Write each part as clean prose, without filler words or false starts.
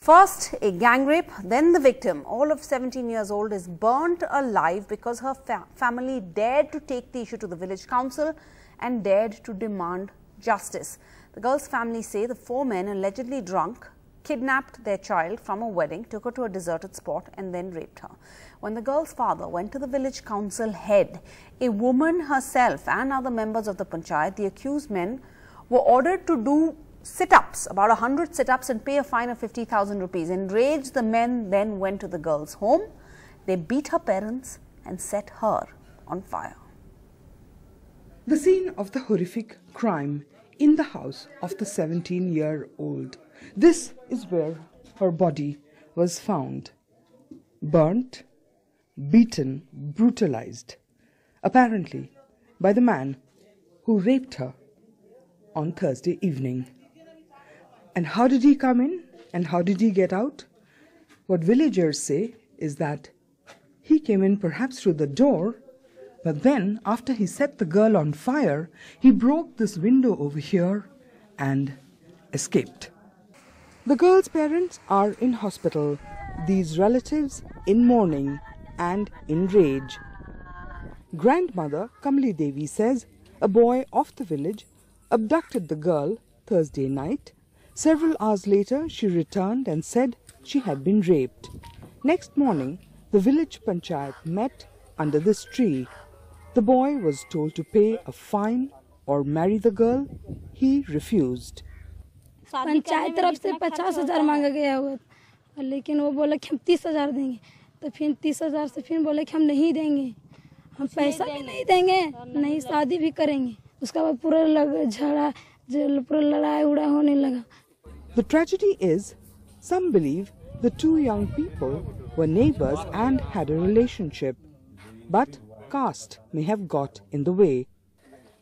First, a gang rape, then the victim, all of 17 years old, is burnt alive because her family dared to take the issue to the village council and dared to demand justice. The girl's family say the four men, allegedly drunk, kidnapped their child from a wedding, took her to a deserted spot and then raped her. When the girl's father went to the village council head, a woman herself and other members of the panchayat, the accused men, were ordered to do sit-ups, about 100 sit-ups, and pay a fine of 50,000 rupees. Enraged, the men then went to the girl's home. They beat her parents and set her on fire. The scene of the horrific crime in the house of the 17-year-old. This is where her body was found. Burnt, beaten, brutalized, apparently by the man who raped her on Thursday evening. And how did he come in and how did he get out? What villagers say is that he came in perhaps through the door, but then after he set the girl on fire, he broke this window over here and escaped. The girl's parents are in hospital, these relatives in mourning and in rage. Grandmother Kamli Devi says a boy of the village abducted the girl Thursday night. Several hours later, she returned and said she had been raped. Next morning, the village panchayat met under this tree. The boy was told to pay a fine or marry the girl. He refused. Panchayat तरफ से 50,000 मांगा गया हुआ, लेकिन वो बोले कि हम 30,000 देंगे. तो फिर 30,000 से फिर बोले कि हम नहीं देंगे, हम पैसा भी नहीं देंगे, नहीं शादी भी करेंगे. उसका बाद पूरा झगड़ा, पूरा लड़ाई उड़ा होने लगा. The tragedy is, some believe the two young people were neighbors and had a relationship, but caste may have got in the way.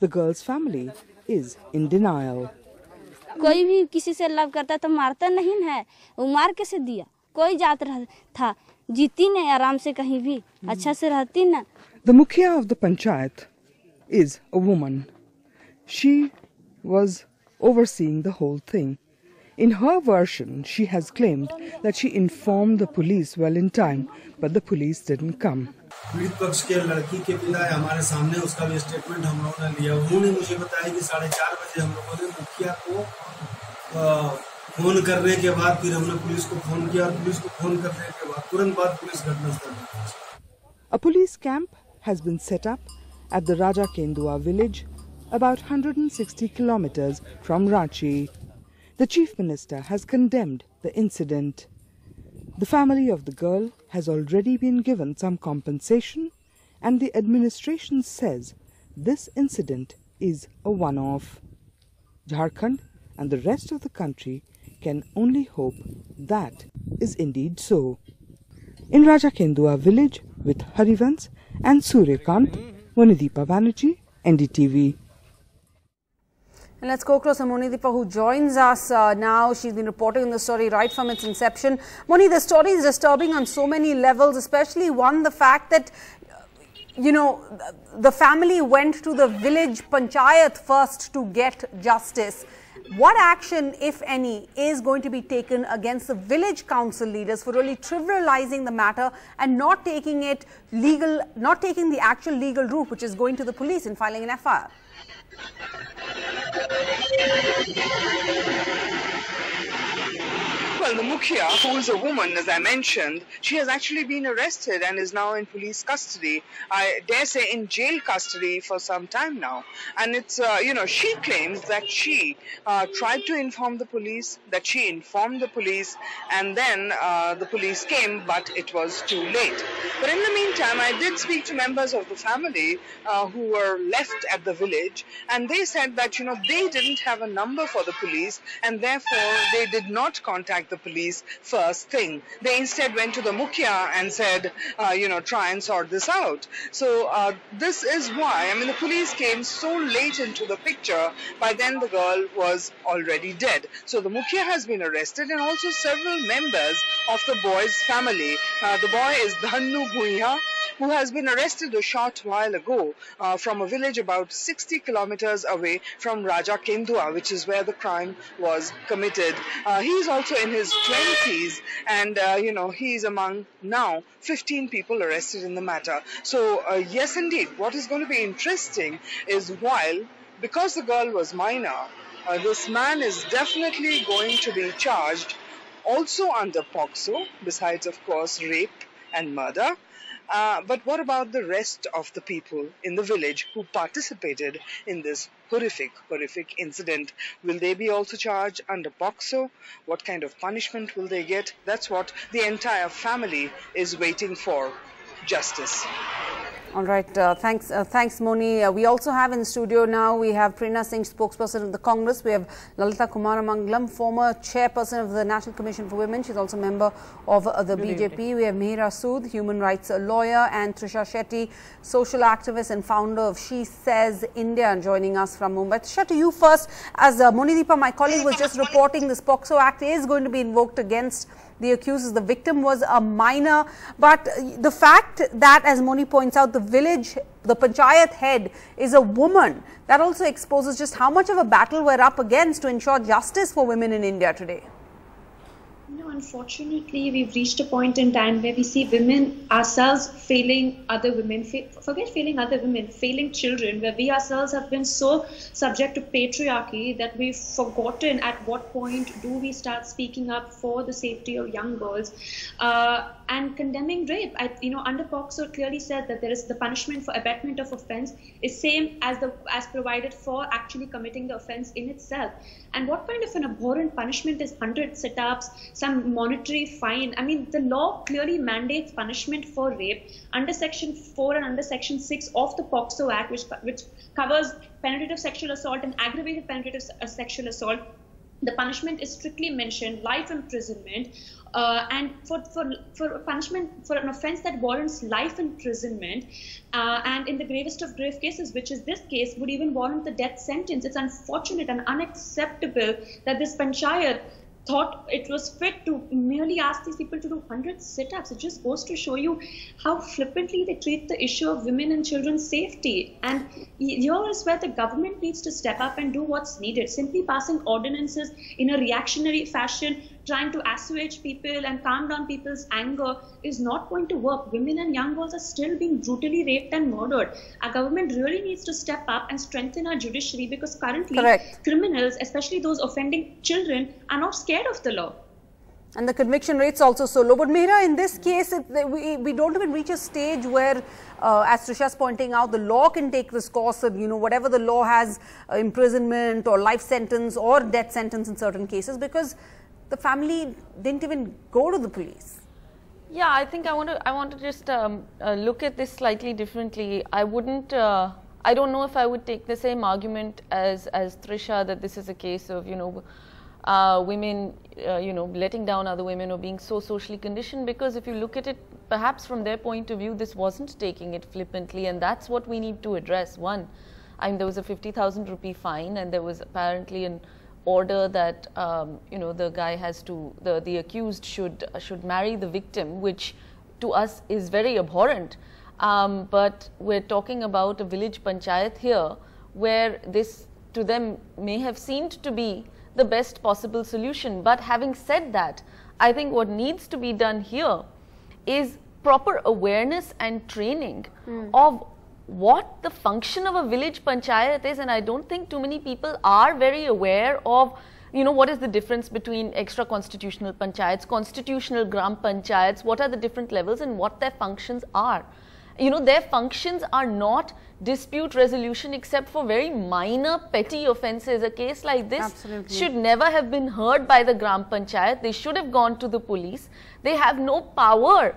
The girl's family is in denial. कोई भी किसी से लव करता तो मारता नहीं है, वो मार कैसे दिया? कोई जात था, जीती नहीं आराम से कहीं भी, अच्छा से रहती ना. The mukhya of the panchayat is a woman. She was overseeing the whole thing. In her version, she has claimed that she informed the police well in time, but the police didn't come. पीड़ित पक्ष के लड़की के पिता है हमारे सामने, उसका भी स्टेटमेंट हम लोगों ने लिया. उन्होंने मुझे बताया कि 4:30 बजे हम लोगों ने मुखिया को फोन करने के बाद फिर हमने पुलिस को फोन किया और पुलिस को फोन करने के बाद तुरंत बाद पुलिस घटनास्थल पर पहुंची. A police camp has been set up at the Raja Kendua village, about 160 kilometers from Ranchi. The Chief Minister has condemned the incident. The family of the girl has already been given some compensation, and the administration says this incident is a one-off. Jharkhand and the rest of the country can only hope that is indeed so. In Raja Kendua village with Harivans and Suryakant, Monideepa Banerjee, NDTV. And let's go close to Monideepa, who joins us now. She's been reporting on the story right from its inception. Moni, the story is disturbing on so many levels, especially one, the fact that, you know, the family went to the village panchayat first to get justice. What action, if any, is going to be taken against the village council leaders for really trivializing the matter and not taking it legal, not taking the actual legal route, which is going to the police and filing an FIR? Well, the mukhya, who is a woman, as I mentioned, she has actually been arrested and is now in police custody. I dare say in jail custody for some time now. And it's, she claims that she tried to inform the police, that she informed the police, and then the police came, but it was too late. But in the meantime, I did speak to members of the family who were left at the village, and they said that, they didn't have a number for the police, and therefore they did not contact the police first thing. They instead went to the mukhya and said, try and sort this out. So this is why, the police came so late into the picture. By then the girl was already dead. So the mukhya has been arrested and also several members of the boy's family. The boy is Dhannu Bhuiya who has been arrested a short while ago from a village about 60 kilometers away from Raja Kendua, which is where the crime was committed. He is also in his 20s, and he is among now 15 people arrested in the matter. So yes, indeed, what is going to be interesting is because the girl was minor, this man is definitely going to be charged also under POCSO, besides, of course, rape and murder. But what about the rest of the people in the village who participated in this horrific incident? Will they be also charged under POCSO? What kind of punishment will they get? That's what the entire family is waiting for. Justice. All right, thanks Moni. We also have in studio now, we have Prerna Singh, spokesperson of the Congress. We have Lalita Kumaramangalam, former chairperson of the National Commission for Women. She's also a member of the BJP. We have Mihira Sood, human rights lawyer, and Trisha Shetty, social activist and founder of She Says India, joining us from Mumbai. Trisha, to you first. As Monideepa, my colleague, was just reporting, this POCSO Act is going to be invoked against the accused. The victim was a minor, but the fact that, as Moni points out, the village, the panchayat head is a woman, that also exposes just how much of a battle we're up against to ensure justice for women in India today. No, unfortunately, we've reached a point in time where we see women ourselves failing other women, forget failing other women, failing children, where we ourselves have been so subject to patriarchy that we've forgotten at what point do we start speaking up for the safety of young girls and condemning rape. Under POCSO it clearly said that there is the punishment for abetment of offence is same as provided for actually committing the offence in itself. And what kind of an abhorrent punishment is 100 sit-ups, some monetary fine? I mean, the law clearly mandates punishment for rape under Section 4 and under Section 6 of the POCSO Act, which covers penetrative sexual assault and aggravated penetrative sexual assault. The punishment is strictly mentioned, life imprisonment, and for punishment for an offence that warrants life imprisonment, and in the gravest of grave cases, which is this case, would even warrant the death sentence. It's unfortunate and unacceptable that this panchayat thought it was fit to merely ask these people to do 100 sit-ups. It just goes to show you how flippantly they treat the issue of women and children's safety. And here is where the government needs to step up and do what's needed. Simply passing ordinances in a reactionary fashion, trying to assuage people and calm down people's anger is not going to work. Women and young girls are still being brutally raped and murdered. Our government really needs to step up and strengthen our judiciary, because currently criminals, especially those offending children, are not scared of the law. And the conviction rates also so low. But Mihira, in this case, we don't even reach a stage where, as Trisha's pointing out, the law can take this course of, whatever the law has, imprisonment or life sentence or death sentence in certain cases, because the family didn't even go to the police. Yeah, I think I want to just look at this slightly differently. I don't know if I would take the same argument as Trisha, that this is a case of, women, letting down other women or being so socially conditioned, because if you look at it, perhaps from their point of view, this wasn't taking it flippantly, and that's what we need to address. One, there was a 50,000 rupee fine, and there was apparently an order that the guy has to, the accused should marry the victim, which to us is very abhorrent. But we're talking about a village panchayat here, where this to them may have seemed to be the best possible solution. But having said that, I think what needs to be done here is proper awareness and training of what the function of a village panchayat is, and I don't think too many people are very aware of, what is the difference between extra constitutional panchayats, constitutional gram panchayats, what are the different levels and what their functions are. Their functions are not dispute resolution except for very minor petty offences. A case like this should never have been heard by the gram panchayat. They should have gone to the police. They have no power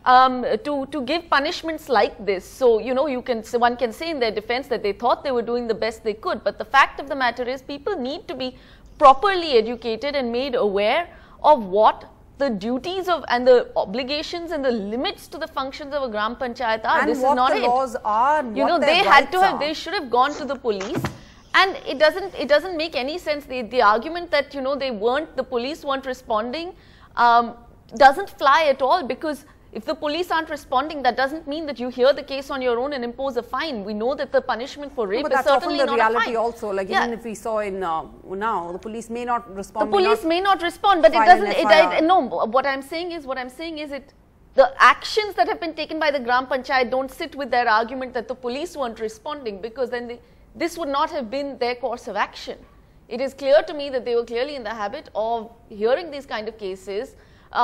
to give punishments like this. So, one can say in their defense that they thought they were doing the best they could. But the fact of the matter is, people need to be properly educated and made aware of what the duties of and the obligations and the limits to the functions of a gram panchayat are. And this is not it. Laws are, they should have gone to the police. And it doesn't make any sense. The argument that, the police weren't responding doesn't fly at all, because If the police aren't responding, that doesn't mean that you hear the case on your own and impose a fine. We know that the punishment for rape is certainly not a fine. But that's often the reality also. Like even if we saw in now, the police may not respond. The police may not respond, but it doesn't. No, what I'm saying is the actions that have been taken by the Gram Panchayat don't sit with their argument that the police weren't responding, because then this would not have been their course of action. It is clear to me that they were clearly in the habit of hearing these kind of cases,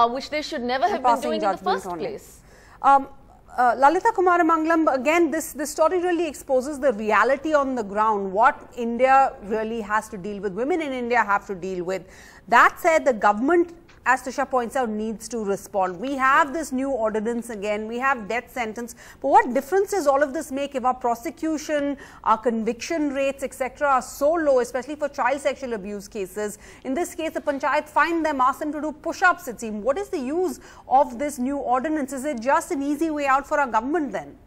which they should never have been doing in the first place. Lalita Kumaramangalam, again, this story really exposes the reality on the ground, what India really has to deal with, women in India have to deal with. That said, the government, as Trisha points out, needs to respond. We have this new ordinance again, we have death sentence, but what difference does all of this make if our prosecution, our conviction rates, etc. are so low, especially for child sexual abuse cases? In this case, the Panchayat fined them, asked them to do push-ups, it seems. What is the use of this new ordinance? Is it just an easy way out for our government then?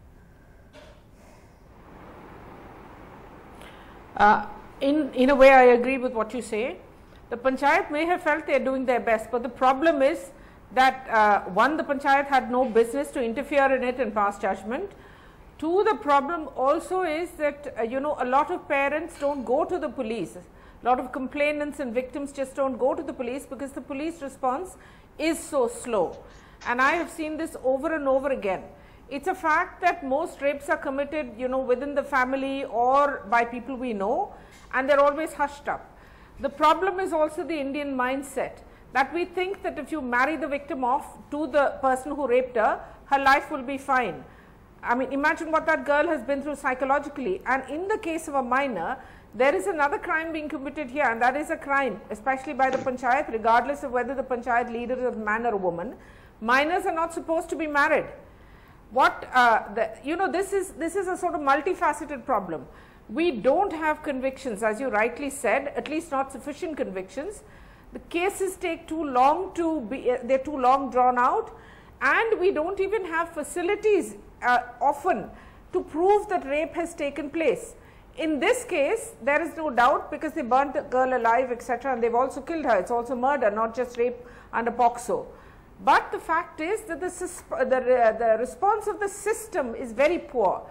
In a way, I agree with what you say. The Panchayat may have felt they are doing their best, but the problem is that one, the Panchayat had no business to interfere in it and pass judgment. Two, the problem also is that a lot of parents don't go to the police. A lot of complainants and victims just don't go to the police because the police response is so slow. And I have seen this over and over again. It's a fact that most rapes are committed, within the family or by people we know, and they're always hushed up. The problem is also the Indian mindset, that we think that if you marry the victim off to the person who raped her, her life will be fine. I mean, imagine what that girl has been through psychologically. And in the case of a minor, there is another crime being committed here, and that is a crime, especially by the Panchayat, regardless of whether the Panchayat leader is a man or a woman. Minors are not supposed to be married. This is a sort of multifaceted problem. We don't have convictions, as you rightly said, at least not sufficient convictions. The cases take too long they're too long drawn out, and we don't even have facilities often to prove that rape has taken place. In this case, there is no doubt because they burnt the girl alive, etc., and they've also killed her. It's also murder, not just rape under POCSO. But the fact is that the response of the system is very poor.